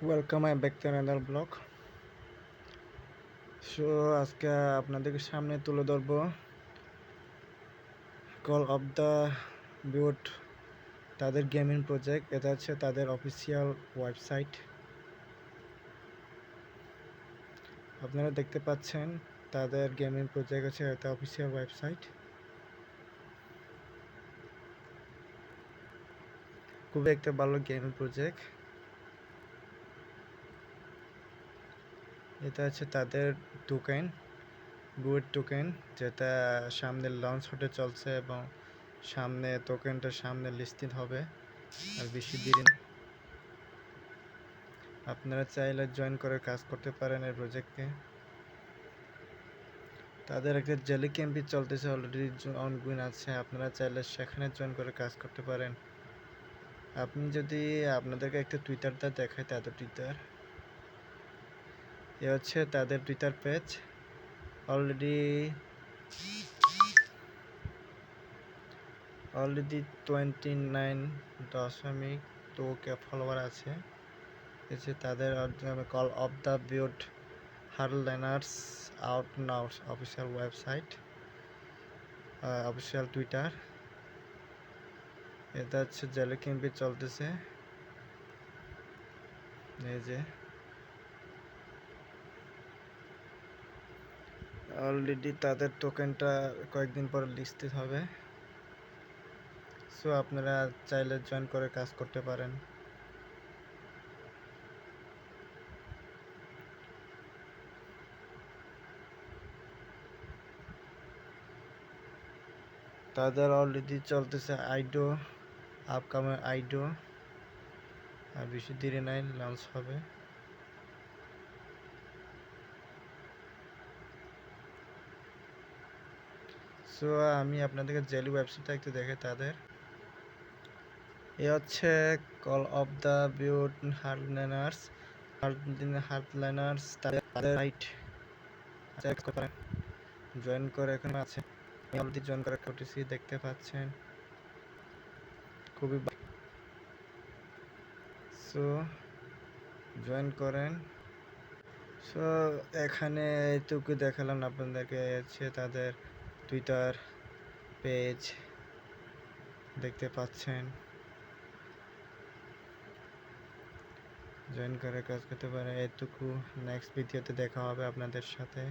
Welcome back to another blog. So আজকে আপনাদের সামনে তুলে ধরবো কল অফ দ্য বিউট, তাদের গেমিং প্রজেক্ট। এটা হচ্ছে তাদের অফিসিয়াল ওয়েবসাইট। আপনারা দেখতে পাচ্ছেন তাদের গেমিং প্রজেক্ট হচ্ছে এটা অফিসিয়াল ওয়েবসাইট। খুবই একটা ভালো গেমিং প্রজেক্ট। এটা হচ্ছে তাদের টোকেন, বুয়েট টোকেন, যেটা সামনে লঞ্চ হতে চলছে এবং সামনে টোকেনটা সামনে লিস্টেড হবে আর বেশি দেরি। আপনারা চাইলে জয়েন করে কাজ করতে পারেন এই প্রজেক্টে। তাদের একটা জেলি ক্যাম্পই চলতেছে, অলরেডি অনগোয়িং আছে। আপনারা চাইলে সেখানে জয়েন করে কাজ করতে পারেন। আপনি যদি আপনাদেরকে একটা টুইটারটা দেখায়, তাদের টুইটার এ হচ্ছে তাদের টুইটার পেজ। অলরেডি 29.2 ফলোয়ার আছে। এসে তাদের কল অফ দ্য বিউট hardliners out now official website, official Twitter. এটা হচ্ছে জেলি ক্যাম্পে চলতেছে। এই যে অলরেডি তাদের টোকেনটা কয়েকদিন পর লিস্টেড হবে। সো আপনারা চাইলে জয়েন করে কাজ করতে পারেন। তাদের অলরেডি চলতেছে আইডো, আপকামিং আইডো, আর বেশি দেরি নাই, লঞ্চ হবে। সো আমি আপনাদেরকে জেলি ওয়েবসাইটটা একটু দেখে তাদের। এ হচ্ছে কল অফ দ্য বিউট হার্ডলাইনার্স তাদের সাইট। জয়েন করে এখানে আছে, আমি অলরেডি জয়েন করে করতেছি, দেখতে পাচ্ছেন খুবই। সো জয়েন করেন। সো এখানে এইটুকু দেখালাম আপনাদেরকে, হচ্ছে তাদের টুইটার পেজ দেখতে পাচ্ছেন। জয়েন করে কাজ করতে পারে। এইটুকু, নেক্সট ভিডিওতে দেখা হবে আপনাদের সাথে।